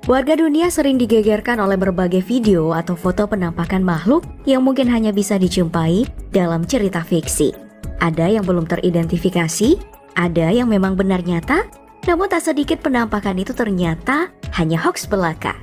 Warga dunia sering digegerkan oleh berbagai video atau foto penampakan makhluk yang mungkin hanya bisa dijumpai dalam cerita fiksi. Ada yang belum teridentifikasi, ada yang memang benar nyata, namun tak sedikit penampakan itu ternyata hanya hoaks belaka.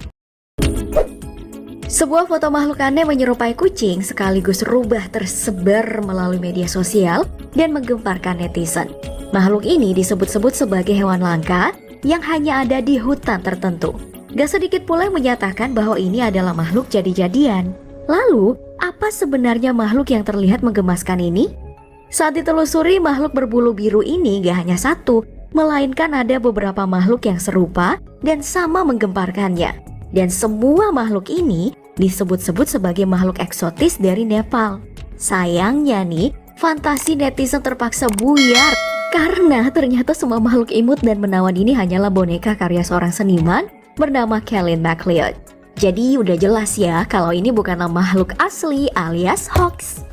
Sebuah foto makhluk aneh menyerupai kucing sekaligus rubah tersebar melalui media sosial dan menggemparkan netizen. Makhluk ini disebut-sebut sebagai hewan langka yang hanya ada di hutan tertentu. Gak sedikit pula yang menyatakan bahwa ini adalah makhluk jadi-jadian. Lalu, apa sebenarnya makhluk yang terlihat menggemaskan ini? Saat ditelusuri, makhluk berbulu biru ini gak hanya satu, melainkan ada beberapa makhluk yang serupa dan sama menggemparkannya. Dan semua makhluk ini disebut-sebut sebagai makhluk eksotis dari Nepal. Sayangnya nih, fantasi netizen terpaksa buyar karena ternyata semua makhluk imut dan menawan ini hanyalah boneka karya seorang seniman bernama Calvin MacLeod. Jadi udah jelas ya kalau ini bukanlah makhluk asli alias hoax.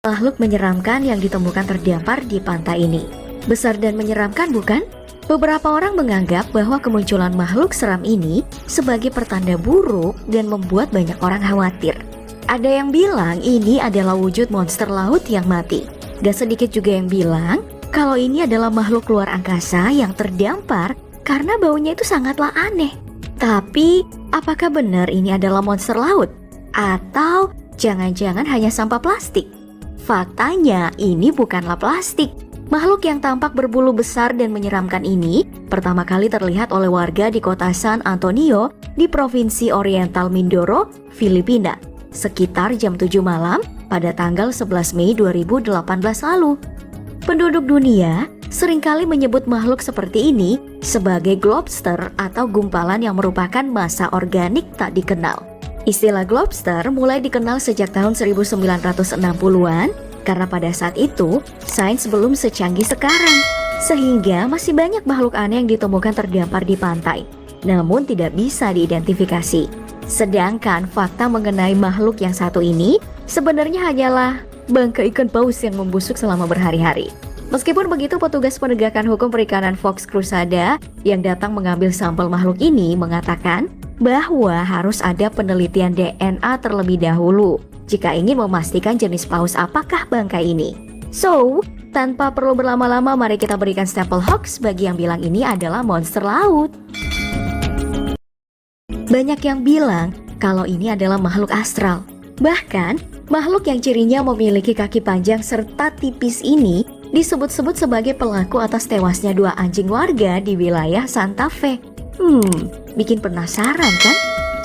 Makhluk menyeramkan yang ditemukan terdampar di pantai ini. Besar dan menyeramkan bukan? Beberapa orang menganggap bahwa kemunculan makhluk seram ini sebagai pertanda buruk dan membuat banyak orang khawatir. Ada yang bilang ini adalah wujud monster laut yang mati. Gak sedikit juga yang bilang kalau ini adalah makhluk luar angkasa yang terdampar karena baunya itu sangatlah aneh. Tapi, apakah benar ini adalah monster laut? Atau jangan-jangan hanya sampah plastik? Faktanya, ini bukanlah plastik. Makhluk yang tampak berbulu besar dan menyeramkan ini pertama kali terlihat oleh warga di kota San Antonio di Provinsi Oriental Mindoro, Filipina, sekitar jam 7 malam pada tanggal 11 Mei 2018 lalu. Penduduk dunia seringkali menyebut makhluk seperti ini sebagai globster atau gumpalan yang merupakan massa organik tak dikenal. Istilah globster mulai dikenal sejak tahun 1960-an karena pada saat itu sains belum secanggih sekarang, sehingga masih banyak makhluk aneh yang ditemukan terdampar di pantai, namun tidak bisa diidentifikasi. Sedangkan fakta mengenai makhluk yang satu ini sebenarnya hanyalah bangkai ikan paus yang membusuk selama berhari-hari. Meskipun begitu, petugas penegakan hukum perikanan Fox Cruzada yang datang mengambil sampel makhluk ini mengatakan bahwa harus ada penelitian DNA terlebih dahulu jika ingin memastikan jenis paus apakah bangkai ini. So, tanpa perlu berlama-lama, mari kita berikan stempel hoax bagi yang bilang ini adalah monster laut. Banyak yang bilang kalau ini adalah makhluk astral. Bahkan, makhluk yang cirinya memiliki kaki panjang serta tipis ini disebut-sebut sebagai pelaku atas tewasnya 2 anjing warga di wilayah Santa Fe. Bikin penasaran kan?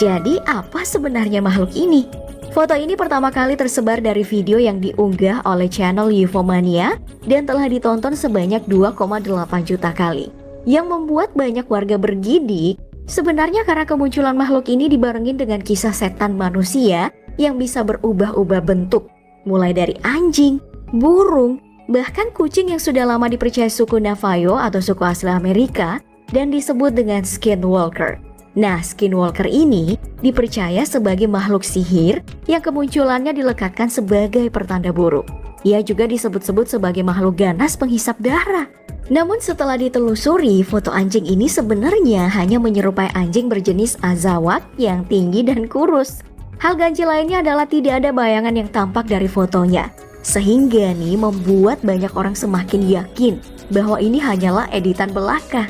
Jadi apa sebenarnya makhluk ini? Foto ini pertama kali tersebar dari video yang diunggah oleh channel Ufomania dan telah ditonton sebanyak 2,8 juta kali. Yang membuat banyak warga bergidik sebenarnya karena kemunculan makhluk ini dibarengin dengan kisah setan manusia yang bisa berubah-ubah bentuk, mulai dari anjing, burung, bahkan kucing yang sudah lama dipercaya suku Navajo atau suku asli Amerika dan disebut dengan Skinwalker. Nah, Skinwalker ini dipercaya sebagai makhluk sihir yang kemunculannya dilekatkan sebagai pertanda buruk. Ia juga disebut-sebut sebagai makhluk ganas penghisap darah. Namun setelah ditelusuri, foto anjing ini sebenarnya hanya menyerupai anjing berjenis Azawak yang tinggi dan kurus. Hal ganjil lainnya adalah tidak ada bayangan yang tampak dari fotonya. Sehingga nih membuat banyak orang semakin yakin bahwa ini hanyalah editan belaka.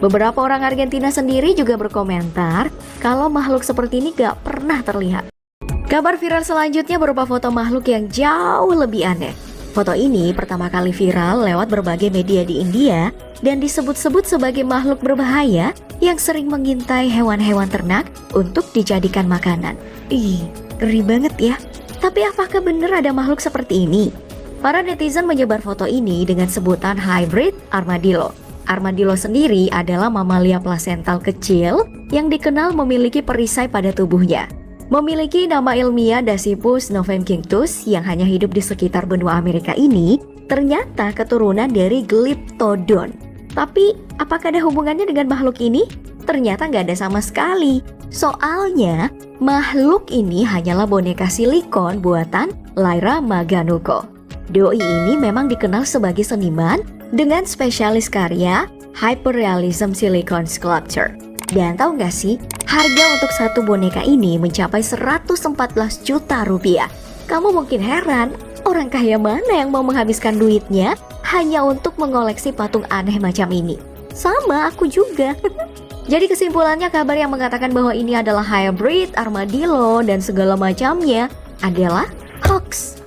Beberapa orang Argentina sendiri juga berkomentar kalau makhluk seperti ini gak pernah terlihat. Kabar viral selanjutnya berupa foto makhluk yang jauh lebih aneh. Foto ini pertama kali viral lewat berbagai media di India dan disebut-sebut sebagai makhluk berbahaya yang sering mengintai hewan-hewan ternak untuk dijadikan makanan. Ih, ngeri banget ya. Tapi apakah benar ada makhluk seperti ini? Para netizen menyebar foto ini dengan sebutan hybrid armadillo. Armadillo sendiri adalah mamalia plasental kecil yang dikenal memiliki perisai pada tubuhnya. Memiliki nama ilmiah Dasypus novenkictus yang hanya hidup di sekitar benua Amerika ini ternyata keturunan dari Glyptodon. Tapi apakah ada hubungannya dengan makhluk ini? Ternyata nggak ada sama sekali. Soalnya makhluk ini hanyalah boneka silikon buatan Lyra Maganuco. Doi ini memang dikenal sebagai seniman dengan spesialis karya Hyperrealism Silicone Sculpture. Dan tahu nggak sih, harga untuk satu boneka ini mencapai 114 juta rupiah. Kamu mungkin heran, orang kaya mana yang mau menghabiskan duitnya hanya untuk mengoleksi patung aneh macam ini? Sama, aku juga. Jadi kesimpulannya, kabar yang mengatakan bahwa ini adalah hybrid, armadillo, dan segala macamnya adalah hoax.